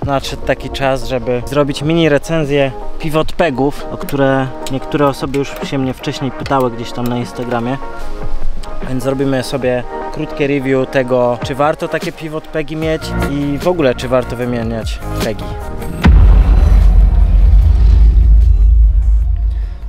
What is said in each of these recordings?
nadszedł taki czas, żeby zrobić mini recenzję pivot pegów, o które niektóre osoby już się mnie wcześniej pytały gdzieś tam na Instagramie. Więc zrobimy sobie krótkie review tego, czy warto takie pivot pegi mieć i w ogóle czy warto wymieniać pegi.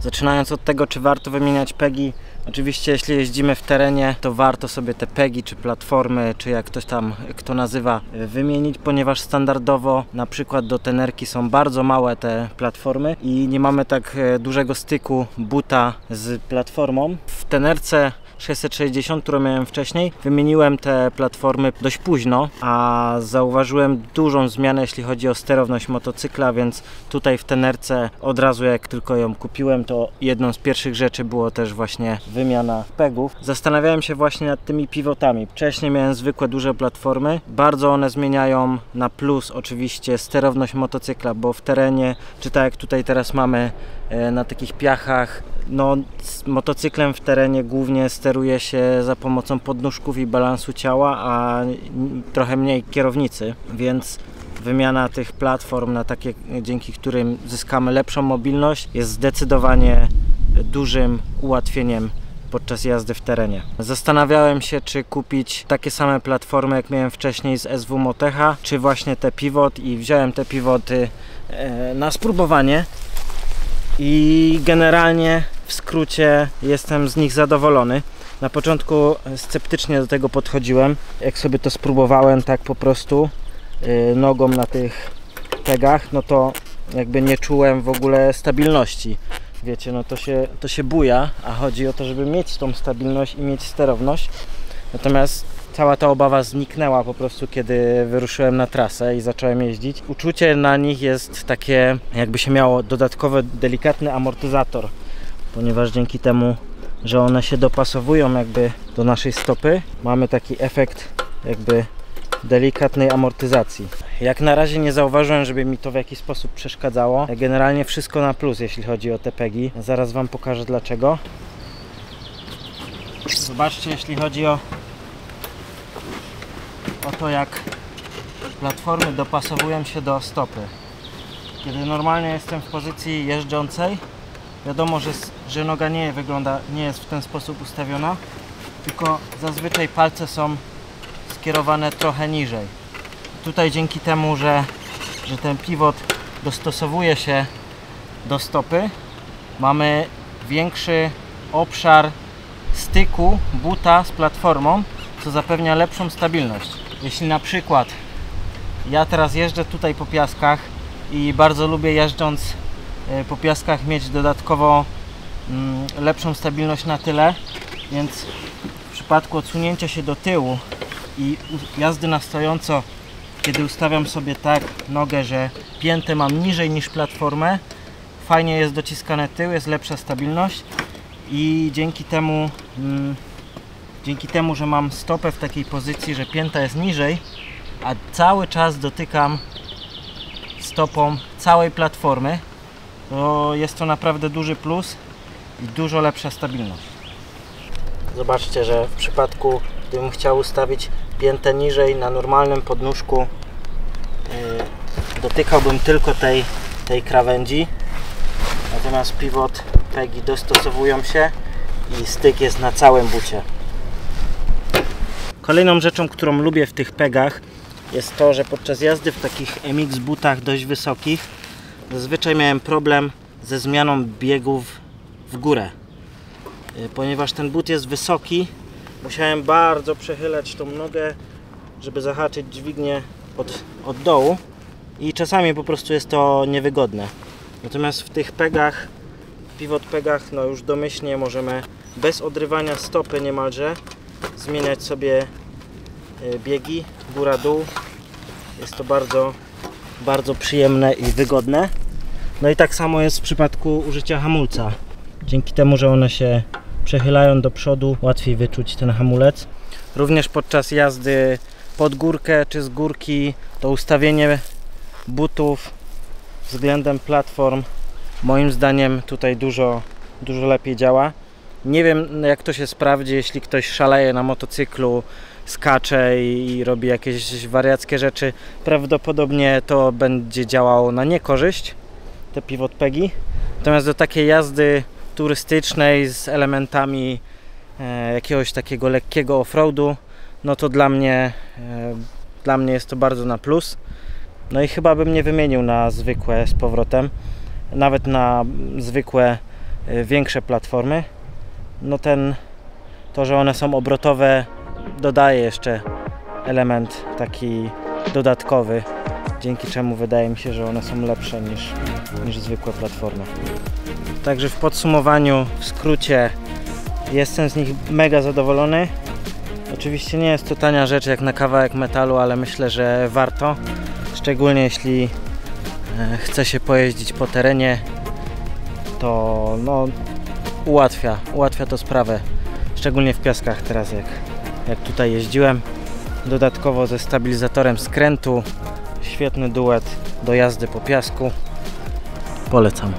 Zaczynając od tego, czy warto wymieniać pegi, oczywiście jeśli jeździmy w terenie, to warto sobie te pegi, czy platformy, czy jak ktoś tam kto nazywa, wymienić, ponieważ standardowo na przykład do tenerki są bardzo małe te platformy i nie mamy tak dużego styku buta z platformą. W tenerce 660, którą miałem wcześniej, wymieniłem te platformy dość późno, a zauważyłem dużą zmianę, jeśli chodzi o sterowność motocykla, więc tutaj w tenerce od razu jak tylko ją kupiłem, to jedną z pierwszych rzeczy było też właśnie wymiana pegów. Zastanawiałem się właśnie nad tymi pivotami. Wcześniej miałem zwykłe duże platformy, bardzo one zmieniają na plus oczywiście sterowność motocykla, bo w terenie, czy tak jak tutaj teraz mamy na takich piachach, no z motocyklem w terenie głównie steruje się za pomocą podnóżków i balansu ciała, a trochę mniej kierownicy, więc wymiana tych platform na takie, dzięki którym zyskamy lepszą mobilność, jest zdecydowanie dużym ułatwieniem podczas jazdy w terenie. Zastanawiałem się, czy kupić takie same platformy, jak miałem wcześniej z SW Motecha, czy właśnie te pivot, i wziąłem te pivoty na spróbowanie i generalnie w skrócie jestem z nich zadowolony. Na początku sceptycznie do tego podchodziłem, jak sobie to spróbowałem tak po prostu nogą na tych pegach, no to jakby nie czułem w ogóle stabilności. Wiecie, no to się buja, a chodzi o to, żeby mieć tą stabilność i mieć sterowność. Natomiast cała ta obawa zniknęła po prostu, kiedy wyruszyłem na trasę i zacząłem jeździć. Uczucie na nich jest takie, jakby się miało dodatkowy, delikatny amortyzator, ponieważ dzięki temu, że one się dopasowują jakby do naszej stopy, mamy taki efekt jakby delikatnej amortyzacji. Jak na razie nie zauważyłem, żeby mi to w jakiś sposób przeszkadzało. Generalnie wszystko na plus, jeśli chodzi o te pegi. Zaraz Wam pokażę dlaczego. Zobaczcie, jeśli chodzi o to, jak platformy dopasowują się do stopy. Kiedy normalnie jestem w pozycji jeżdżącej, wiadomo, że noga nie jest w ten sposób ustawiona, tylko zazwyczaj palce są skierowane trochę niżej. Tutaj dzięki temu, że ten pivot dostosowuje się do stopy, mamy większy obszar styku buta z platformą, co zapewnia lepszą stabilność. Jeśli na przykład ja teraz jeżdżę tutaj po piaskach i bardzo lubię, jeżdżąc po piaskach, mieć dodatkowo lepszą stabilność na tyle, więc w przypadku odsunięcia się do tyłu i jazdy na stojąco, kiedy ustawiam sobie tak nogę, że piętę mam niżej niż platformę, fajnie jest dociskane tył, jest lepsza stabilność i dzięki temu, że mam stopę w takiej pozycji, że pięta jest niżej, a cały czas dotykam stopą całej platformy, to jest to naprawdę duży plus i dużo lepsza stabilność. Zobaczcie, że w przypadku, gdybym chciał ustawić piętę niżej na normalnym podnóżku, dotykałbym tylko tej krawędzi, natomiast pivot pegi dostosowują się i styk jest na całym bucie. Kolejną rzeczą, którą lubię w tych pegach, jest to, że podczas jazdy w takich MX butach dość wysokich zazwyczaj miałem problem ze zmianą biegów w górę. Ponieważ ten but jest wysoki, musiałem bardzo przechylać tą nogę, żeby zahaczyć dźwignię od dołu i czasami po prostu jest to niewygodne. Natomiast w tych pegach, pivot pegach, no już domyślnie możemy bez odrywania stopy niemalże zmieniać sobie biegi góra-dół. Jest to bardzo, bardzo przyjemne i wygodne. No i tak samo jest w przypadku użycia hamulca. Dzięki temu, że one się przechylają do przodu, łatwiej wyczuć ten hamulec. Również podczas jazdy pod górkę czy z górki to ustawienie butów względem platform moim zdaniem tutaj dużo lepiej działa. Nie wiem, jak to się sprawdzi, jeśli ktoś szaleje na motocyklu skacze i robi jakieś wariackie rzeczy. Prawdopodobnie to będzie działało na niekorzyść, te pivot pegi. Natomiast do takiej jazdy turystycznej z elementami jakiegoś takiego lekkiego offroadu, no to dla mnie jest to bardzo na plus. No i chyba bym nie wymienił na zwykłe z powrotem, nawet na zwykłe większe platformy. No to, że one są obrotowe, dodaje jeszcze element taki dodatkowy, dzięki czemu wydaje mi się, że one są lepsze niż zwykłe platformy. Także w podsumowaniu, w skrócie, jestem z nich mega zadowolony. Oczywiście nie jest to tania rzecz jak na kawałek metalu, ale myślę, że warto. Szczególnie jeśli chce się pojeździć po terenie, to no, ułatwia to sprawę. Szczególnie w piaskach teraz, jak tutaj jeździłem. Dodatkowo ze stabilizatorem skrętu. Świetny duet do jazdy po piasku. Polecam.